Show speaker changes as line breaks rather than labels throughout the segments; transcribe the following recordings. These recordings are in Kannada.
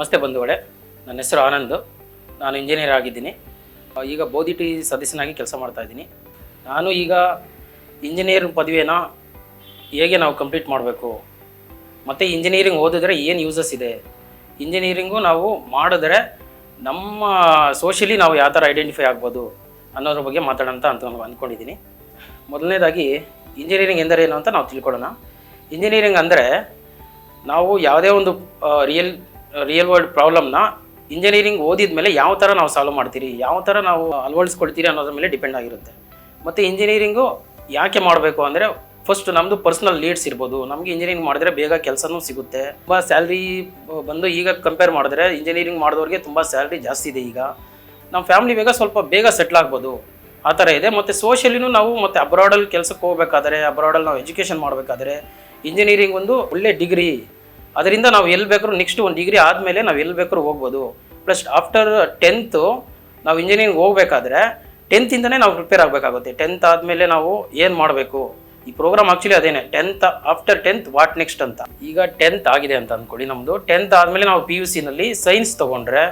ನಮಸ್ತೆ ಬಂಧುಗಳೇ, ನನ್ನ ಹೆಸರು ಆನಂದ್. ನಾನು ಇಂಜಿನಿಯರ್ ಆಗಿದ್ದೀನಿ. ಈಗ ಬೋಧಿ ಟಿ ಸದಸ್ಯನಾಗಿ ಕೆಲಸ ಮಾಡ್ತಾಯಿದ್ದೀನಿ. ನಾನು ಈಗ ಇಂಜಿನಿಯರಿಂಗ್ ಪದವಿಯನ್ನು ಹೇಗೆ ನಾವು ಕಂಪ್ಲೀಟ್ ಮಾಡಬೇಕು ಮತ್ತು ಇಂಜಿನಿಯರಿಂಗ್ ಓದಿದ್ರೆ ಏನು ಯೂಸಸ್ ಇದೆ, ಇಂಜಿನಿಯರಿಂಗು ನಾವು ಮಾಡಿದ್ರೆ ನಮ್ಮ ಸೋಷಿಯಲಿ ನಾವು ಯಾವ ಥರ ಐಡೆಂಟಿಫೈ ಆಗ್ಬೋದು ಅನ್ನೋದ್ರ ಬಗ್ಗೆ ಮಾತಾಡೋಣ ಅಂತ ಅಂದ್ಕೊಂಡಿದ್ದೀನಿ. ಮೊದಲನೇದಾಗಿ ಇಂಜಿನಿಯರಿಂಗ್ ಎಂದರೇನು ಅಂತ ನಾವು ತಿಳ್ಕೊಳ್ಳೋಣ. ಇಂಜಿನಿಯರಿಂಗ್ ಅಂದರೆ ನಾವು ಯಾವುದೇ ಒಂದು ರಿಯಲ್ ವರ್ಲ್ಡ್ ಪ್ರಾಬ್ಲಮ್ನ ಇಂಜಿನಿಯರಿಂಗ್ ಓದಿದ ಮೇಲೆ ಯಾವ ಥರ ನಾವು ಸಾಲ್ವ್ ಮಾಡ್ತೀರಿ, ಯಾವ ಥರ ನಾವು ಅಳವಡಿಸ್ಕೊಳ್ತೀರಿ ಅನ್ನೋದ್ರ ಮೇಲೆ ಡಿಪೆಂಡ್ ಆಗಿರುತ್ತೆ. ಮತ್ತು ಇಂಜಿನಿಯರಿಂಗು ಯಾಕೆ ಮಾಡಬೇಕು ಅಂದರೆ, ಫಸ್ಟ್ ನಮ್ಮದು ಪರ್ಸ್ನಲ್ ನೀಡ್ಸ್ ಇರ್ಬೋದು. ನಮಗೆ ಇಂಜಿನಿಯರಿಂಗ್ ಮಾಡಿದ್ರೆ ಬೇಗ ಕೆಲಸನೂ ಸಿಗುತ್ತೆ, ತುಂಬ ಸ್ಯಾಲ್ರಿ ಬಂದು ಈಗ ಕಂಪೇರ್ ಮಾಡಿದ್ರೆ ಇಂಜಿನಿಯರಿಂಗ್ ಮಾಡಿದವ್ರಿಗೆ ತುಂಬ ಸ್ಯಾಲ್ರಿ ಜಾಸ್ತಿ ಇದೆ. ಈಗ ನಮ್ಮ ಫ್ಯಾಮಿಲಿ ಸ್ವಲ್ಪ ಬೇಗ ಸೆಟ್ಲ್ ಆಗ್ಬೋದು, ಆ ಥರ ಇದೆ. ಮತ್ತು ಸೋಷಿಯಲಿನೂ ನಾವು ಮತ್ತು ಅಬ್ರಾಡಲ್ಲಿ ಕೆಲಸಕ್ಕೆ ಹೋಗ್ಬೇಕಾದ್ರೆ, ಅಬ್ರಾಡಲ್ಲಿ ನಾವು ಎಜುಕೇಷನ್ ಮಾಡಬೇಕಾದ್ರೆ ಇಂಜಿನಿಯರಿಂಗ್ ಒಂದು ಒಳ್ಳೆ ಡಿಗ್ರಿ, ಅದರಿಂದ ನಾವು ಎಲ್ಲಿ ಬೇಕಾದ್ರೂ ನೆಕ್ಸ್ಟ್ ಒಂದು ಡಿಗ್ರಿ ಆದಮೇಲೆ ನಾವು ಎಲ್ಲಿ ಬೇಕಾದ್ರೂ ಹೋಗ್ಬೋದು. ಪ್ಲಸ್ ಆಫ್ಟರ್ 10th ನಾವು ಇಂಜಿನಿಯರಿಂಗ್ ಹೋಗ್ಬೇಕಾದ್ರೆ 10th ನಾವು ಪ್ರಿಪೇರ್ ಆಗಬೇಕಾಗುತ್ತೆ. 10th ಆದಮೇಲೆ ನಾವು ಏನು ಮಾಡಬೇಕು, ಈ ಪ್ರೋಗ್ರಾಮ್ ಆ್ಯಕ್ಚುಲಿ ಅದೇನೆ, ಆಫ್ಟರ್ 10th ವಾಟ್ ನೆಕ್ಸ್ಟ್ ಅಂತ. ಈಗ 10th ಆಗಿದೆ ಅಂತ ಅಂದ್ಕೊಳ್ಳಿ, ನಮ್ಮದು 10th ಆದಮೇಲೆ ನಾವು PUCನಲ್ಲಿ ಸೈನ್ಸ್ ತೊಗೊಂಡ್ರೆ,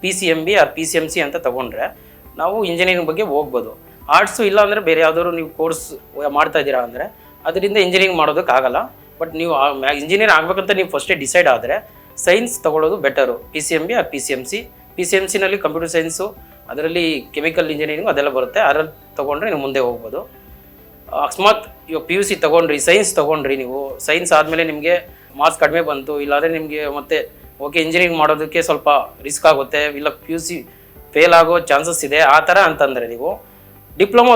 PCMB ಆರ್ PCMC ಅಂತ ತೊಗೊಂಡ್ರೆ ನಾವು ಇಂಜಿನಿಯರಿಂಗ್ ಬಗ್ಗೆ ಹೋಗ್ಬೋದು. ಆರ್ಟ್ಸು ಇಲ್ಲ ಅಂದರೆ ಬೇರೆ ಯಾವುದಾದ್ರು ನೀವು ಕೋರ್ಸ್ ಮಾಡ್ತಾ ಇದ್ದೀರಾ ಅಂದರೆ ಅದರಿಂದ ಇಂಜಿನಿಯರಿಂಗ್ ಮಾಡೋದಕ್ಕಾಗಲ್ಲ. ಬಟ್ ನೀವು ಇಂಜಿನಿಯರ್ ಆಗಬೇಕಂತ ನೀವು ಫಸ್ಟೇ ಡಿಸೈಡ್ ಆದರೆ ಸೈನ್ಸ್ ತೊಗೊಳ್ಳೋದು ಬೆಟರು. PCMB ಆರ್ PCMCನಲ್ಲಿ ಕಂಪ್ಯೂಟರ್ ಸೈನ್ಸು, ಅದರಲ್ಲಿ ಕೆಮಿಕಲ್ ಇಂಜಿನಿಯರಿಂಗು ಅದೆಲ್ಲ ಬರುತ್ತೆ. ಅದರಲ್ಲಿ ತೊಗೊಂಡ್ರೆ ನೀವು ಮುಂದೆ ಹೋಗ್ಬೋದು. ಅಕಸ್ಮಾತ್ ಇವಾಗ PUC ತೊಗೊಂಡ್ರಿ, ಸೈನ್ಸ್ ತೊಗೊಂಡ್ರಿ, ನೀವು ಸೈನ್ಸ್ ಆದಮೇಲೆ ನಿಮಗೆ ಮಾರ್ಕ್ಸ್ ಕಡಿಮೆ ಬಂತು, ಇಲ್ಲಾಂದರೆ ನಿಮಗೆ ಮತ್ತೆ ಇಂಜಿನಿಯರಿಂಗ್ ಮಾಡೋದಕ್ಕೆ ಸ್ವಲ್ಪ ರಿಸ್ಕ್ ಆಗುತ್ತೆ, ಇಲ್ಲ PUC ಫೇಲ್ ಆಗೋ ಚಾನ್ಸಸ್ ಇದೆ, ಆ ಥರ ಅಂತಂದರೆ ನೀವು ಡಿಪ್ಲೊಮಾ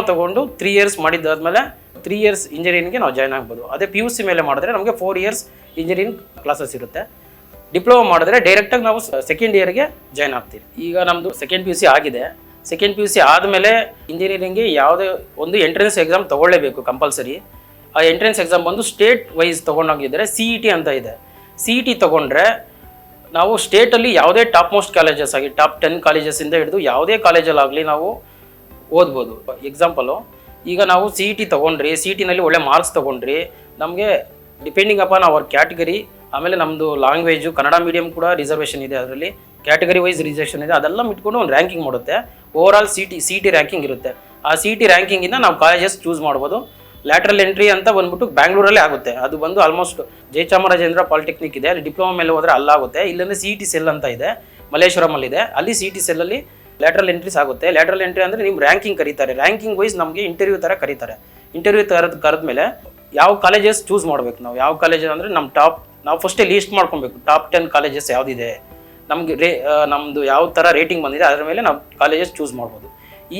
ತೊಗೊಂಡು 3 years ಮಾಡಿದ್ದಾದಮೇಲೆ 3 years ಇಂಜಿನಿಯರಿಂಗ್ಗೆ ನಾವು ಜಾಯ್ನ್ ಆಗ್ಬೋದು. ಅದೇ PUC ಮೇಲೆ ಮಾಡಿದ್ರೆ ನಮಗೆ 4 years ಇಂಜಿನಿಯರಿಂಗ್ ಕ್ಲಾಸಸ್ ಇರುತ್ತೆ. ಡಿಪ್ಲೊಮಾ ಮಾಡಿದ್ರೆ ಡೈರೆಕ್ಟಾಗಿ ನಾವು ಸೆಕೆಂಡ್ ಇಯರ್ಗೆ ಜಾಯ್ನ್ ಆಗ್ತೀವಿ. ಈಗ ನಮ್ಮದು ಸೆಕೆಂಡ್ PUC ಆಗಿದೆ. ಸೆಕೆಂಡ್ PUC ಆದಮೇಲೆ ಇಂಜಿನಿಯರಿಂಗ್ಗೆ ಯಾವುದೇ ಒಂದು ಎಂಟ್ರೆನ್ಸ್ ಎಕ್ಸಾಮ್ ತೊಗೊಳ್ಳೇಬೇಕು ಕಂಪಲ್ಸರಿ. ಆ ಎಂಟ್ರೆನ್ಸ್ ಎಕ್ಸಾಮ್ ಬಂದು ಸ್ಟೇಟ್ ವೈಸ್ ತೊಗೊಂಡೋಗಿದ್ದರೆ CET ಅಂತ ಇದೆ. CET ತೊಗೊಂಡ್ರೆ ನಾವು ಸ್ಟೇಟಲ್ಲಿ ಯಾವುದೇ ಟಾಪ್ ಮೋಸ್ಟ್ ಕಾಲೇಜಸ್ ಆಗಿ ಟಾಪ್ 10 ಕಾಲೇಜಸ್ಸಿಂದ ಹಿಡಿದು ಯಾವುದೇ ಕಾಲೇಜಲ್ಲಾಗಲಿ ನಾವು ಓದ್ಬೋದು. ಎಕ್ಸಾಂಪಲು, ಈಗ ನಾವು CET ತೊಗೊಂಡ್ರಿ, CETನಲ್ಲಿ ಒಳ್ಳೆ ಮಾರ್ಕ್ಸ್ ತೊಗೊಂಡ್ರಿ, ನಮಗೆ ಡಿಪೆಂಡಿಂಗ್ ಅಪಾನ್ ಅವರ್ ಕ್ಯಾಟಗರಿ, ಆಮೇಲೆ ನಮ್ಮದು ಲ್ಯಾಂಗ್ವೇಜು ಕನ್ನಡ ಮೀಡಿಯಮ್ ಕೂಡ ರಿಸರ್ವೇಷನ್ ಇದೆ, ಅದರಲ್ಲಿ ಕ್ಯಾಟಗರಿ ವೈಸ್ ರಿಸರ್ವೇಷನ್ ಇದೆ, ಅದೆಲ್ಲ ಇಟ್ಕೊಂಡು ಒಂದು ರ್ಯಾಂಕಿಂಗ್ ಮಾಡುತ್ತೆ. ಓವರಾಲ್ CET ರ್ಯಾಂಕಿಂಗ್ ಇರುತ್ತೆ. ಆ CET ರ್ಯಾಂಕಿಂಗಿಂದ ನಾವು ಕಾಲೇಜಸ್ ಚೂಸ್ ಮಾಡ್ಬೋದು. ಲ್ಯಾಟ್ರಲ್ ಎಂಟ್ರಿ ಅಂತ ಬಂದ್ಬಿಟ್ಟು ಬ್ಯಾಂಗ್ಳೂರಲ್ಲೇ ಆಗುತ್ತೆ. ಅದು ಬಂದು ಆಲ್ಮೋಸ್ಟ್ ಜಯಚಾಮರಾಜೇಂದ್ರ ಪಾಲಿಟೆಕ್ನಿಕ್ ಇದೆ, ಅಲ್ಲಿ ಡಿಪ್ಲೊಮಾ ಮೇಲೆ ಹೋದರೆ ಅಲ್ಲಾಗುತ್ತೆ. ಇಲ್ಲಂದರೆ CET ಸೆಲ್ ಅಂತ ಇದೆ, ಮಲ್ಲೇಶ್ವರಮಲ್ಲಿದೆ, ಅಲ್ಲಿ CET ಸೆಲ್ಲಲ್ಲಿ ಲ್ಯಾಟ್ರಲ್ ಎಂಟ್ರೀಸ್ ಆಗುತ್ತೆ. ಲ್ಯಾಟ್ರಲ್ ಎಂಟ್ರಿ ಅಂದರೆ ನಿಮ್ಮ ರ್ಯಾಂಕಿಂಗ್ ಕರೀತಾರೆ, ರ್ಯಾಂಕಿಂಗ್ ವೈಸ್ ನಮಗೆ ಇಂಟರ್ವ್ಯೂ ಥರ ಕರೀತಾರೆ. ಇಂಟರ್ವ್ಯೂ ಕರೆದ್ಮೇಲೆ ಯಾವ ಕಾಲೇಜಸ್ ಚೂಸ್ ಮಾಡಬೇಕು, ನಾವು ಯಾವ ಕಾಲೇಜ್ ಅಂದರೆ ನಾವು ಫಸ್ಟೇ ಲೀಸ್ಟ್ ಮಾಡ್ಕೊಬೇಕು. ಟಾಪ್ 10 ಕಾಲೇಜಸ್ ಯಾವುದಿದೆ, ನಮಗೆ ನಮ್ಮದು ಯಾವ ಥರ ರೇಟಿಂಗ್ ಬಂದಿದೆ ಅದರ ಮೇಲೆ ನಾವು ಕಾಲೇಜಸ್ ಚೂಸ್ ಮಾಡ್ಬೋದು.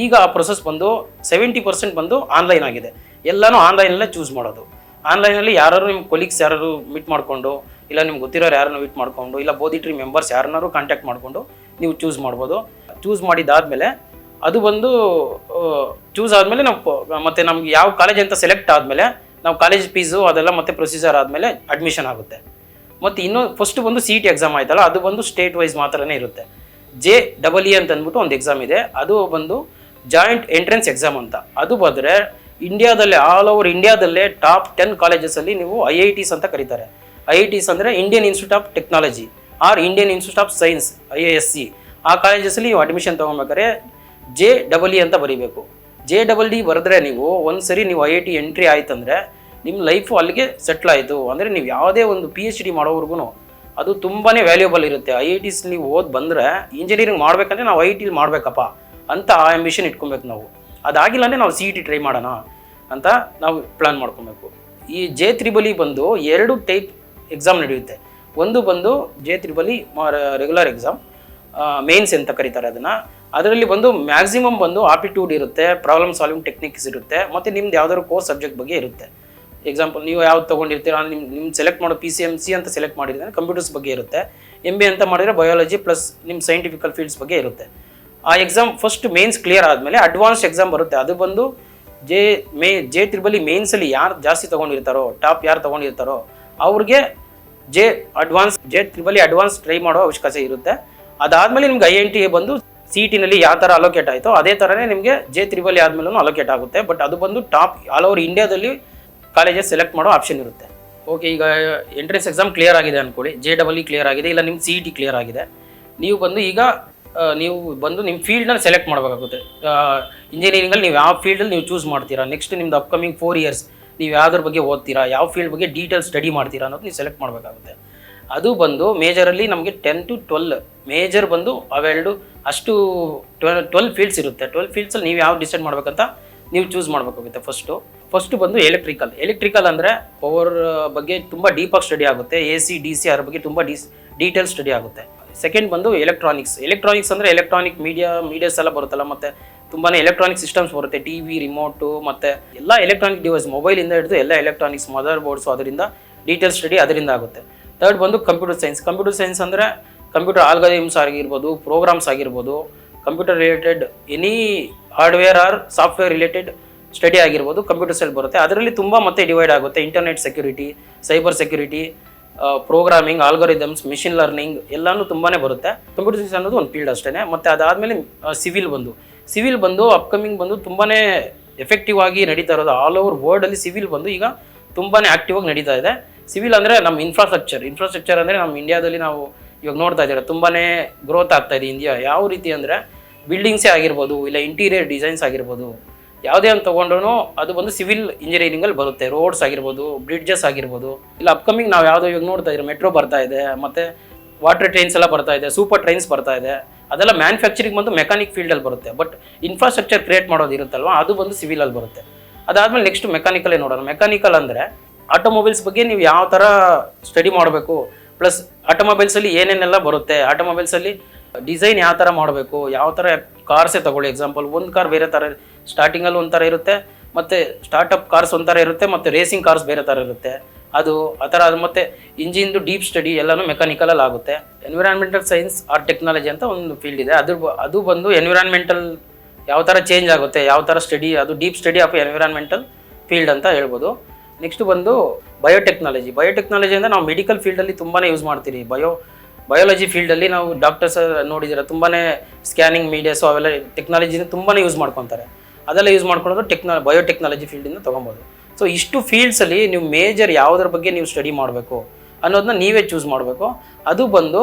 ಈಗ ಆ ಪ್ರೊಸೆಸ್ ಬಂದು 70% ಬಂದು ಆನ್ಲೈನ್ ಆಗಿದೆ. ಎಲ್ಲನೂ ಆನ್ಲೈನಲ್ಲೇ ಚೂಸ್ ಮಾಡೋದು. ಆನ್ಲೈನಲ್ಲಿ ಯಾರು ನಿಮ್ಮ ಕೊಲೀಗ್ಸ್ ಯಾರು ಮೀಟ್ ಮಾಡಿಕೊಂಡು, ಇಲ್ಲ ನಿಮ್ಗೆ ಗೊತ್ತಿರೋರು ಯಾರನ್ನು ಮೀಟ್ ಮಾಡಿಕೊಂಡು, ಇಲ್ಲ ಬೋಧಿ ಟ್ರೀ ಮೆಂಬರ್ಸ್ ಯಾರನ್ನಾರು ಕಾಂಟ್ಯಾಕ್ಟ್ ಮಾಡಿಕೊಂಡು ನೀವು ಚೂಸ್ ಮಾಡ್ಬೋದು. ಚೂಸ್ ಮಾಡಿದ್ದಾದಮೇಲೆ ಅದು ಬಂದು ಚೂಸ್ ಆದಮೇಲೆ ನಾವು ಮತ್ತು ನಮ್ಗೆ ಯಾವ ಕಾಲೇಜ್ ಅಂತ ಸೆಲೆಕ್ಟ್ ಆದಮೇಲೆ ನಾವು ಕಾಲೇಜ್ ಫೀಸು ಅದೆಲ್ಲ ಮತ್ತು ಪ್ರೊಸೀಜರ್ ಆದಮೇಲೆ ಅಡ್ಮಿಷನ್ ಆಗುತ್ತೆ. ಮತ್ತು ಇನ್ನೂ ಫಸ್ಟ್ ಬಂದು CET ಎಕ್ಸಾಮ್ ಆಯ್ತಲ್ಲ, ಅದು ಬಂದು ಸ್ಟೇಟ್ ವೈಸ್ ಮಾತ್ರನೇ ಇರುತ್ತೆ. JEE ಅಂತ ಅಂದ್ಬಿಟ್ಟು ಒಂದು ಎಕ್ಸಾಮ್ ಇದೆ, ಅದು ಬಂದು ಜಾಯಿಂಟ್ ಎಂಟ್ರೆನ್ಸ್ ಎಕ್ಸಾಮ್ ಅಂತ. ಅದು ಬಂದರೆ ಇಂಡಿಯಾದಲ್ಲೇ ಆಲ್ ಓವರ್ ಇಂಡಿಯಾದಲ್ಲೇ ಟಾಪ್ 10 ಕಾಲೇಜಸಲ್ಲಿ ನೀವು IITs ಅಂತ ಕರೀತಾರೆ. IITs ಅಂದರೆ Indian institute of technology or Indian institute of science IISc. ಆ ಕಾಲೇಜಸಲ್ಲಿ ನೀವು ಅಡ್ಮಿಷನ್ ತೊಗೊಬೇಕಾದ್ರೆ JEE ಅಂತ ಬರೀಬೇಕು. JEE ಬರೆದ್ರೆ ನೀವು ಒಂದು ಸರಿ ನೀವು IIT ಎಂಟ್ರಿ ಆಯ್ತಂದರೆ ನಿಮ್ಮ ಲೈಫು ಅಲ್ಲಿಗೆ ಸೆಟ್ಲ್ ಆಯಿತು. ಅಂದರೆ ನೀವು ಯಾವುದೇ ಒಂದು PhD ಮಾಡೋವ್ರಿಗೂ ಅದು ತುಂಬಾ ವ್ಯಾಲ್ಯೂಬಲ್ ಇರುತ್ತೆ. IITs ನೀವು ಬಂದರೆ ಇಂಜಿನಿಯರಿಂಗ್ ಮಾಡಬೇಕಂದ್ರೆ ನಾವು IIT ಮಾಡಬೇಕಪ್ಪ ಅಂತ ಆ ಆಂಬಿಷನ್ ಇಟ್ಕೊಬೇಕು ನಾವು. ಅದಾಗಿಲ್ಲ ಅಂದರೆ ನಾವು CET ಟ್ರೈ ಮಾಡೋಣ ಅಂತ ನಾವು ಪ್ಲ್ಯಾನ್ ಮಾಡ್ಕೊಬೇಕು. ಈ JEE ಬಂದು 2 ಟೈಪ್ ಎಕ್ಸಾಮ್ ನಡೆಯುತ್ತೆ. ಒಂದು ಬಂದು JEE ರೆಗ್ಯುಲರ್ ಎಕ್ಸಾಮ್, ಮೇನ್ಸ್ ಅಂತ ಕರೀತಾರೆ ಅದನ್ನು. ಅದರಲ್ಲಿ ಬಂದು ಮ್ಯಾಕ್ಸಿಮಮ್ ಬಂದು ಆಪ್ಟಿಟ್ಯೂಡ್ ಇರುತ್ತೆ, ಪ್ರಾಬ್ಲಮ್ ಸಾಲ್ವಿಂಗ್ ಟೆಕ್ನಿಕ್ಸ್ ಇರುತ್ತೆ, ಮತ್ತು ನಿಮ್ದು ಯಾವ್ದಾದ್ರು ಕೋರ್ಸ್ ಸಬ್ಜೆಕ್ಟ್ ಬಗ್ಗೆ ಇರುತ್ತೆ. ಎಕ್ಸಾಂಪಲ್ ನೀವು ಯಾವ್ದು ತೊಗೊಂಡಿರ್ತೀರ, ನಿಮ್ಮ ಸೆಲೆಕ್ಟ್ ಮಾಡೋ PCMC ಅಂತ ಸೆಲೆಕ್ಟ್ ಮಾಡಿದ್ರೆ ಕಂಪ್ಯೂಟರ್ಸ್ ಬಗ್ಗೆ ಇರುತ್ತೆ, MBA ಅಂತ ಮಾಡಿದರೆ ಬಯಾಲಜಿ ಪ್ಲಸ್ ನಿಮ್ಮ ಸೈಂಟಿಫಿಕಲ್ ಫೀಲ್ಡ್ಸ್ ಬಗ್ಗೆ ಇರುತ್ತೆ. ಆ ಎಕ್ಸಾಮ್ ಫಸ್ಟ್ ಮೇನ್ಸ್ ಕ್ಲಿಯರ್ ಆದಮೇಲೆ ಅಡ್ವಾನ್ಸ್ ಎಕ್ಸಾಮ್ ಬರುತ್ತೆ. ಅದು ಬಂದು JEE ಮೇನ್ಸಲ್ಲಿ ಯಾರು ಜಾಸ್ತಿ ತೊಗೊಂಡಿರ್ತಾರೋ, ಟಾಪ್ ಯಾರು ತೊಗೊಂಡಿರ್ತಾರೋ ಅವ್ರಿಗೆ JEE ಅಡ್ವಾನ್ಸ್ ಟ್ರೈ ಮಾಡೋ ಅವಶ್ಯಕತೆ ಇರುತ್ತೆ. ಅದಾದಮೇಲೆ ನಿಮ್ಗೆ IIT ಬಂದು CETನಲ್ಲಿ ಯಾವ ಥರ ಅಲೋಕೇಟ್ ಆಯಿತೋ ಅದೇ ಥರನೇ ನಿಮಗೆ JEE ಆದಮೇಲೂ ಅಲೋಕೇಟ್ ಆಗುತ್ತೆ. ಬಟ್ ಅದು ಬಂದು ಟಾಪ್ ಆಲ್ ಓವರ್ ಇಂಡಿಯಾದಲ್ಲಿ ಕಾಲೇಜಸ್ ಸೆಲೆಕ್ಟ್ ಮಾಡೋ ಆಪ್ಷನ್ ಇರುತ್ತೆ. ಓಕೆ, ಈಗ ಎಂಟ್ರೆನ್ಸ್ ಎಕ್ಸಾಮ್ ಕ್ಲಿಯರ್ ಆಗಿದೆ ಅಂದ್ಕೊಳ್ಳಿ, JEE ಕ್ಲಿಯರ್ ಆಗಿದೆ, ಇಲ್ಲ ನಿಮ್ಮ CET ಕ್ಲಿಯರ್ ಆಗಿದೆ. ನೀವು ಬಂದು ಈಗ ನಿಮ್ಮ ಫೀಲ್ಡ್ನ ಸೆಲೆಕ್ಟ್ ಮಾಡಬೇಕಾಗುತ್ತೆ. ಇಂಜಿನಿಯರಿಂಗಲ್ಲಿ ನೀವು ಯಾವ ಫೀಲ್ಡಲ್ಲಿ ನೀವು ಚೂಸ್ ಮಾಡ್ತೀರಾ, ನೆಕ್ಸ್ಟ್ ನಿಮ್ದು ಅಪ್ಕಮಿಂಗ್ 4 ಇಯರ್ಸ್ ನೀವು ಯಾವುದ್ರ ಬಗ್ಗೆ ಓದ್ತೀರಾ, ಯಾವ ಫೀಲ್ಡ್ ಬಗ್ಗೆ ಡೀಟೇಲ್ ಸ್ಟಡಿ ಮಾಡ್ತೀರಾ ಅನ್ನೋದು ನೀವು ಸೆಲೆಕ್ಟ್ ಮಾಡಬೇಕಾಗುತ್ತೆ. ಅದು ಬಂದು ಮೇಜರಲ್ಲಿ ನಮಗೆ 10 to 12 ಮೇಜರ್ ಬಂದು ಅವೆರಡು ಅಷ್ಟು 12 ಫೀಲ್ಡ್ಸ್ ಇರುತ್ತೆ. 12 ಫೀಲ್ಡ್ಸಲ್ಲಿ ನೀವು ಯಾವ ಡಿಸೈಡ್ ಮಾಡಬೇಕಂತ ನೀವು ಚೂಸ್ ಮಾಡಬೇಕಾಗುತ್ತೆ. ಫಸ್ಟು ಬಂದು ಎಲೆಕ್ಟ್ರಿಕಲ್ ಅಂದರೆ ಪವರ್ ಬಗ್ಗೆ ತುಂಬ ಡೀಪಾಗಿ ಸ್ಟಡಿ ಆಗುತ್ತೆ. AC DC ಅದ್ರ ಬಗ್ಗೆ ತುಂಬ ಡೀಟೇಲ್ ಸ್ಟಡಿ ಆಗುತ್ತೆ. ಸೆಕೆಂಡ್ ಬಂದು ಎಲೆಕ್ಟ್ರಾನಿಕ್ಸ್ ಅಂದರೆ ಎಲೆಕ್ಟ್ರಾನಿಕ್ ಮೀಡಿಯಾಸ್ ಎಲ್ಲ ಬರುತ್ತಲ್ಲ, ಮತ್ತು ತುಂಬಾ ಎಲೆಕ್ಟ್ರಾನಿಕ್ ಸಿಸ್ಟಮ್ಸ್ ಬರುತ್ತೆ, TV ರಿಮೋಟು ಮತ್ತು ಎಲ್ಲ ಎಲೆಕ್ಟ್ರಾನಿಕ್ ಡಿವೈಸ್, ಮೊಬೈಲಿಂದ ಹಿಡಿದು ಎಲ್ಲ ಎಲೆಕ್ಟ್ರಾನಿಕ್ಸ್, ಮದರ್ ಬೋರ್ಡ್ಸು, ಅದರಿಂದ ಡೀಟೇಲ್ ಸ್ಟಡಿ ಅದರಿಂದ ಆಗುತ್ತೆ. ಥರ್ಡ್ ಬಂದು ಕಂಪ್ಯೂಟರ್ ಸೈನ್ಸ್ ಅಂದರೆ ಕಂಪ್ಯೂಟರ್ ಆಲ್ಗಾರಿದಮ್ಸ್ ಆಗಿರ್ಬೋದು, ಪ್ರೋಗ್ರಾಮ್ಸ್ ಆಗಿರ್ಬೋದು, computer related any hardware or software related study ಆಗಿರ್ಬೋದು, ಕಂಪ್ಯೂಟರ್ ಸೈಡ್ ಬರುತ್ತೆ. ಅದರಲ್ಲಿ ತುಂಬ ಮತ್ತೆ ಡಿವೈಡ್ ಆಗುತ್ತೆ. Internet security, cyber security, programming, ಆಲ್ಗಾರಿದಮ್ಸ್, machine learning ಎಲ್ಲನೂ ತುಂಬಾ ಬರುತ್ತೆ. ಕಂಪ್ಯೂಟರ್ ಸೈನ್ಸ್ ಅನ್ನೋದು ಒಂದು ಫೀಲ್ಡ್ ಅಷ್ಟೇ. ಮತ್ತು ಅದಾದಮೇಲೆ ಸಿವಿಲ್ ಬಂದು ಅಪ್ಕಮಿಂಗ್ ಬಂದು ತುಂಬಾ ಎಫೆಕ್ಟಿವ್ ಆಗಿ ನಡೀತಾ ಇರೋದು. ಆಲ್ ಓವರ್ ವರ್ಲ್ಡಲ್ಲಿ ಸಿವಿಲ್ ಬಂದು ಈಗ ತುಂಬಾ ಆ್ಯಕ್ಟಿವ್ ಆಗಿ ನಡೀತಾ ಇದೆ. ಸಿವಿಲ್ ಅಂದರೆ ನಮ್ಮ ಇನ್ಫ್ರಾಸ್ಟ್ರಕ್ಚರ್ ಅಂದರೆ ನಮ್ಮ ಇಂಡಿಯಾದಲ್ಲಿ ನಾವು ಇವಾಗ ನೋಡ್ತಾ ಇದ್ದೀರಾ ತುಂಬಾ ಗ್ರೋತ್ ಆಗ್ತಾ ಇದೆ ಇಂಡಿಯಾ. ಯಾವ ರೀತಿ ಅಂದರೆ ಬಿಲ್ಡಿಂಗ್ಸೇ ಆಗಿರ್ಬೋದು, ಇಲ್ಲ ಇಂಟೀರಿಯರ್ ಡಿಸೈನ್ಸ್ ಆಗಿರ್ಬೋದು, ಯಾವುದೇ ಅಂತ ತೊಗೊಂಡ್ರೂ ಅದು ಬಂದು ಸಿವಿಲ್ ಇಂಜಿನಿಯರಿಂಗಲ್ಲಿ ಬರುತ್ತೆ. ರೋಡ್ಸ್ ಆಗಿರ್ಬೋದು, ಬ್ರಿಡ್ಜಸ್ ಆಗಿರ್ಬೋದು, ಇಲ್ಲ ಅಪ್ಕಮಿಂಗ್ ನಾವು ಯಾವುದೋ ಇವಾಗ ನೋಡ್ತಾ ಇದ್ದೀರಾ ಮೆಟ್ರೋ ಬರ್ತಾ ಇದೆ, ಮತ್ತು ವಾಟರ್ ಟ್ರೈನ್ಸ್ ಎಲ್ಲ ಬರ್ತಾ ಇದೆ, ಸೂಪರ್ ಟ್ರೈನ್ಸ್ ಬರ್ತಾ ಇದೆ. ಅದೆಲ್ಲ ಮ್ಯಾನುಫ್ಯಾಕ್ಚರಿಂಗ್ ಬಂದು ಮೆಕ್ಯಾನಿಕ್ ಫೀಲ್ಡಲ್ಲಿ ಬರುತ್ತೆ. ಬಟ್ ಇನ್ಫ್ರಾಸ್ಟ್ರಕ್ಚರ್ ಕ್ರಿಯೇಟ್ ಮಾಡೋದು ಇರುತ್ತಲ್ವ, ಅದು ಬಂದು ಸಿವಿಲಲ್ಲಿ ಬರುತ್ತೆ. ಅದಾದಮೇಲೆ ನೆಕ್ಸ್ಟ್ ಮೆಕ್ಯಾನಿಕಲೇ ನೋಡೋಣ. ಮೆಕ್ಯಾನಿಕಲ್ ಅಂದರೆ ಆಟೋಮೊಬೈಲ್ಸ್ ಬಗ್ಗೆ ನೀವು ಯಾವ ಥರ ಸ್ಟಡಿ ಮಾಡಬೇಕು, ಪ್ಲಸ್ ಆಟೋಮೊಬೈಲ್ಸಲ್ಲಿ ಏನೇನೆಲ್ಲ ಬರುತ್ತೆ, ಆಟೋಮೊಬೈಲ್ಸಲ್ಲಿ ಡಿಸೈನ್ ಯಾವ ಥರ ಮಾಡಬೇಕು, ಯಾವ ಥರ ಕಾರ್ಸೇ ತೊಗೊಳ್ಳಿ. ಎಕ್ಸಾಂಪಲ್, ಒಂದು ಕಾರ್ ಬೇರೆ ಥರ ಸ್ಟಾರ್ಟಿಂಗಲ್ಲಿ ಒಂಥರ ಇರುತ್ತೆ, ಮತ್ತು ಸ್ಟಾರ್ಟಪ್ ಕಾರ್ಸ್ ಒಂಥರ ಇರುತ್ತೆ, ಮತ್ತು ರೇಸಿಂಗ್ ಕಾರ್ಸ್ ಬೇರೆ ಥರ ಇರುತ್ತೆ. ಅದು ಆ ಥರ. ಅದು ಮತ್ತು ಇಂಜಿನ್ದು ಡೀಪ್ ಸ್ಟಡಿ ಎಲ್ಲನೂ ಮೆಕ್ಯಾನಿಕಲಲ್ಲಿ ಆಗುತ್ತೆ. ಎನ್ವಿರಾನ್ಮೆಂಟಲ್ ಸೈನ್ಸ್ ಆರ್ ಟೆಕ್ನಾಲಜಿ ಅಂತ ಒಂದು ಫೀಲ್ಡ್ ಇದೆ. ಅದು ಬಂದು ಎನ್ವಿರಾನ್ಮೆಂಟಲ್ ಯಾವ ಥರ ಚೇಂಜ್ ಆಗುತ್ತೆ, ಯಾವ ಥರ ಸ್ಟಡಿ, ಅದು deep study of environmental field ಅಂತ ಹೇಳ್ಬೋದು. ನೆಕ್ಸ್ಟ್ ಬಂದು ಬಯೋಟೆಕ್ನಾಲಜಿ ಅಂದರೆ ನಾವು ಮೆಡಿಕಲ್ ಫೀಲ್ಡಲ್ಲಿ ತುಂಬಾ ಯೂಸ್ ಮಾಡ್ತೀವಿ. ಬಯೋಲಜಿ ಫೀಲ್ಡಲ್ಲಿ ನಾವು ಡಾಕ್ಟರ್ಸ್ ನೋಡಿದ್ದೀರ ತುಂಬಾ ಸ್ಕ್ಯಾನಿಂಗ್ ಮೀಡಿಯಾಸು ಅವೆಲ್ಲ ಟೆಕ್ನಾಲಜಿನ ತುಂಬಾ ಯೂಸ್ ಮಾಡ್ಕೊತಾರೆ. ಅದೆಲ್ಲ ಯೂಸ್ ಮಾಡ್ಕೊಳ್ಳೋದು ಬಯೋಟೆಕ್ನಾಲಜಿ ಫೀಲ್ಡಿಂದ ತೊಗೊಬೋದು. ಸೊ ಇಷ್ಟು ಫೀಲ್ಡ್ಸಲ್ಲಿ ನೀವು ಮೇಜರ್ ಯಾವುದ್ರ ಬಗ್ಗೆ ನೀವು ಸ್ಟಡಿ ಮಾಡಬೇಕು ಅನ್ನೋದನ್ನ ನೀವೇ ಚೂಸ್ ಮಾಡಬೇಕು. ಅದು ಬಂದು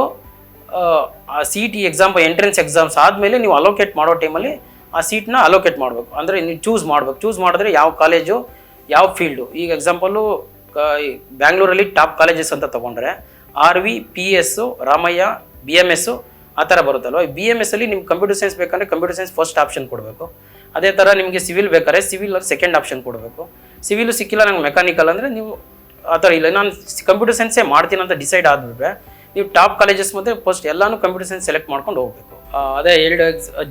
ಆ CET ಎಕ್ಸಾಮ್, ಎಂಟ್ರೆನ್ಸ್ ಎಕ್ಸಾಮ್ಸ್ ಆದಮೇಲೆ ನೀವು ಅಲೋಕೇಟ್ ಮಾಡೋ ಟೈಮಲ್ಲಿ ಆ ಸೀಟ್ನ ಅಲೋಕೇಟ್ ಮಾಡಬೇಕು. ಅಂದರೆ ನೀವು ಚೂಸ್ ಮಾಡಿದ್ರೆ ಯಾವ ಕಾಲೇಜು, ಯಾವ ಫೀಲ್ಡು. ಈಗ ಎಕ್ಸಾಂಪಲು ಬ್ಯಾಂಗ್ಳೂರಲ್ಲಿ ಟಾಪ್ ಕಾಲೇಜಸ್ ಅಂತ ತೊಗೊಂಡ್ರೆ RV, PS, ರಾಮಯ್ಯ, BMS ಆ ಥರ ಬರುತ್ತಲ್ವ. BMS ಅಲ್ಲಿ ನಿಮ್ಗೆ ಕಂಪ್ಯೂಟರ್ ಸೈನ್ಸ್ ಬೇಕಂದರೆ ಕಂಪ್ಯೂಟರ್ ಸೈನ್ಸ್ ಫಸ್ಟ್ ಆಪ್ಷನ್ ಕೊಡಬೇಕು. ಅದೇ ಥರ ನಿಮಗೆ ಸಿವಿಲ್ ಬೇಕಾದ್ರೆ ಸಿವಿಲ್ ಸೆಕೆಂಡ್ ಆಪ್ಷನ್ ಕೊಡಬೇಕು. ಸಿವಿಲು ಸಿಕ್ಕಿಲ್ಲ ನಂಗೆ ಮೆಕ್ಯಾನಿಕಲ್ ಅಂದರೆ ನೀವು ಆ ಥರ ಇಲ್ಲ, ನಾನು ಕಂಪ್ಯೂಟರ್ ಸೈನ್ಸೇ ಮಾಡ್ತೀನಿ ಅಂತ ಡಿಸೈಡ್ ಆದ್ಬಿಟ್ರೆ ನೀವು ಟಾಪ್ ಕಾಲೇಜಸ್ ಮತ್ತು ಫಸ್ಟ್ ಎಲ್ಲನೂ ಕಂಪ್ಯೂಟರ್ ಸೈನ್ಸ್ ಸೆಲೆಕ್ಟ್ ಮಾಡ್ಕೊಂಡು ಹೋಗಬೇಕು. ಅದೇ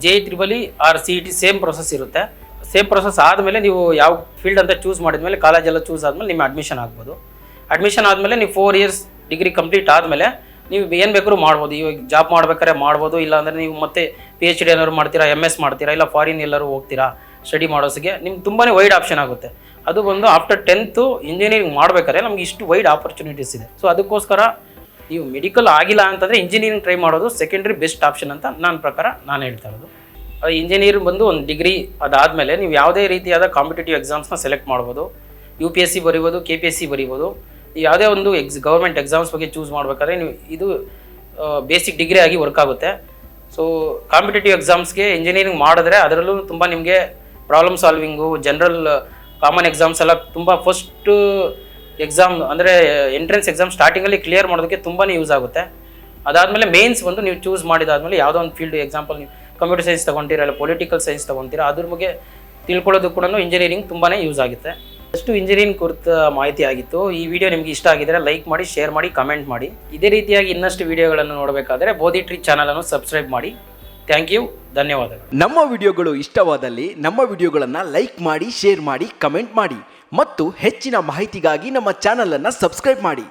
JEE or CET same process ಇರುತ್ತೆ. ಸೇಮ್ ಪ್ರೊಸೆಸ್ ಆದಮೇಲೆ ನೀವು ಯಾವ ಫೀಲ್ಡ್ ಅಂತ ಚೂಸ್ ಮಾಡಿದ್ಮೇಲೆ, ಕಾಲೇಜೆಲ್ಲ ಚೂಸ್ ಆದಮೇಲೆ ನಿಮ್ಮ ಅಡ್ಮಿಷನ್ ಆಗ್ಬೋದು. ಅಡ್ಮಿಷನ್ ಆದಮೇಲೆ ನೀವು 4 ಇಯರ್ಸ್ ಡಿಗ್ರಿ ಕಂಪ್ಲೀಟ್ ಆದಮೇಲೆ ನೀವು ಏನು ಬೇಕಾದ್ರೂ ಮಾಡ್ಬೋದು. ಇವಾಗ ಜಾಬ್ ಮಾಡ್ಬೇಕಾದ್ರೆ ಮಾಡ್ಬೋದು, ಇಲ್ಲ ಅಂದರೆ ನೀವು ಮತ್ತೆ PhD ಏನಾದ್ರು ಮಾಡ್ತೀರಾ, MS ಮಾಡ್ತೀರಾ, ಇಲ್ಲ ಫಾರಿನ್ ಎಲ್ಲರೂ ಹೋಗ್ತೀರಾ ಸ್ಟಡಿ ಮಾಡೋಸಿಗೆ, ನಿಮ್ಗೆ ತುಂಬಾ ವೈಡ್ ಆಪ್ಷನ್ ಆಗುತ್ತೆ. ಅದು ಬಂದು ಆಫ್ಟರ್ 10th ಇಂಜಿನಿಯರಿಂಗ್ ಮಾಡ್ಬೇಕಾದ್ರೆ ನಮ್ಗೆ ಇಷ್ಟು ವೈಡ್ ಆಪರ್ಚುನಿಟೀಸ್ ಇದೆ. ಸೊ ಅದಕ್ಕೋಸ್ಕರ ನೀವು ಮೆಡಿಕಲ್ ಆಗಿಲ್ಲ ಅಂತಂದರೆ ಇಂಜಿನಿಯರಿಂಗ್ ಟ್ರೈ ಮಾಡೋದು ಸೆಕೆಂಡ್ರಿ ಬೆಸ್ಟ್ ಆಪ್ಷನ್ ಅಂತ ನನ್ನ ಪ್ರಕಾರ ನಾನು ಹೇಳ್ತಾ ಇರೋದು. ಇಂಜಿನಿಯರಿಂಗ್ ಬಂದು ಒಂದು ಡಿಗ್ರಿ ಅದಾದಮೇಲೆ ನೀವು ಯಾವುದೇ ರೀತಿಯಾದ ಕಾಂಪಿಟೇಟಿವ್ ಎಕ್ಸಾಮ್ಸ್ನ ಸೆಲೆಕ್ಟ್ ಮಾಡ್ಬೋದು. UPSC ಬರೀಬೋದು, KPSC ಬರೀಬೋದು. ಯಾವುದೇ ಒಂದು ಗೌರ್ಮೆಂಟ್ ಎಕ್ಸಾಮ್ಸ್ ಬಗ್ಗೆ ಚೂಸ್ ಮಾಡಬೇಕಾದ್ರೆ ನೀವು ಇದು ಬೇಸಿಕ್ ಡಿಗ್ರಿ ಆಗಿ ವರ್ಕ್ ಆಗುತ್ತೆ. ಸೊ ಕಾಂಪಿಟೇಟಿವ್ ಎಕ್ಸಾಮ್ಸ್ಗೆ ಇಂಜಿನಿಯರಿಂಗ್ ಮಾಡಿದ್ರೆ ಅದರಲ್ಲೂ ತುಂಬ ನಿಮಗೆ problem solving, general common exams ಎಲ್ಲ ತುಂಬ ಫಸ್ಟ್ ಎಕ್ಸಾಮ್ ಅಂದರೆ ಎಂಟ್ರೆನ್ಸ್ ಎಕ್ಸಾಮ್ ಸ್ಟಾರ್ಟಿಂಗಲ್ಲಿ ಕ್ಲಿಯರ್ ಮಾಡೋದಕ್ಕೆ ತುಂಬಾ ಯೂಸ್ ಆಗುತ್ತೆ. ಅದಾದಮೇಲೆ ಮೇನ್ಸ್ ಬಂದು ನೀವು ಚೂಸ್ ಮಾಡಿದಾದ್ಮೇಲೆ ಯಾವುದೋ ಒಂದು ಫೀಲ್ಡ್, ಎಕ್ಸಾಂಪಲ್ ನೀವು ಕಂಪ್ಯೂಟರ್ ಸೈನ್ಸ್ ತೊಗೊತೀರಾ, ಇಲ್ಲ ಪೊಲಿಟಿಕಲ್ ಸೈನ್ಸ್ ತೊಗೊತೀರಾ, ಅದ್ರ ಬಗ್ಗೆ ತಿಳ್ಕೊಳ್ಳೋದು ಕೂಡ ಇಂಜಿನಿಯರಿಂಗ್ ತುಂಬಾ ಯೂಸ್ ಆಗುತ್ತೆ. ಅಷ್ಟು ಇಂಜಿನಿಯರಿಂಗ್ ಕುರಿತ ಮಾಹಿತಿ ಆಗಿತ್ತು. ಈ ವಿಡಿಯೋ ನಿಮಗೆ ಇಷ್ಟ ಆಗಿದ್ರೆ ಲೈಕ್ ಮಾಡಿ, ಶೇರ್ ಮಾಡಿ, ಕಮೆಂಟ್ ಮಾಡಿ. ಇದೇ ರೀತಿಯಾಗಿ ಇನ್ನಷ್ಟು ವಿಡಿಯೋಗಳನ್ನು ನೋಡಬೇಕಾದ್ರೆ ಬೋಧಿ ಟ್ರೀ ಚಾನಲನ್ನು ಸಬ್ಸ್ಕ್ರೈಬ್ ಮಾಡಿ. ಥ್ಯಾಂಕ್ ಯು, ಧನ್ಯವಾದಗಳು.
ನಮ್ಮ ವಿಡಿಯೋಗಳು ಇಷ್ಟವಾದಲ್ಲಿ ನಮ್ಮ ವಿಡಿಯೋಗಳನ್ನು ಲೈಕ್ ಮಾಡಿ, ಶೇರ್ ಮಾಡಿ, ಕಮೆಂಟ್ ಮಾಡಿ ಮತ್ತು ಹೆಚ್ಚಿನ ಮಾಹಿತಿಗಾಗಿ ನಮ್ಮ ಚಾನಲನ್ನು ಸಬ್ಸ್ಕ್ರೈಬ್ ಮಾಡಿ.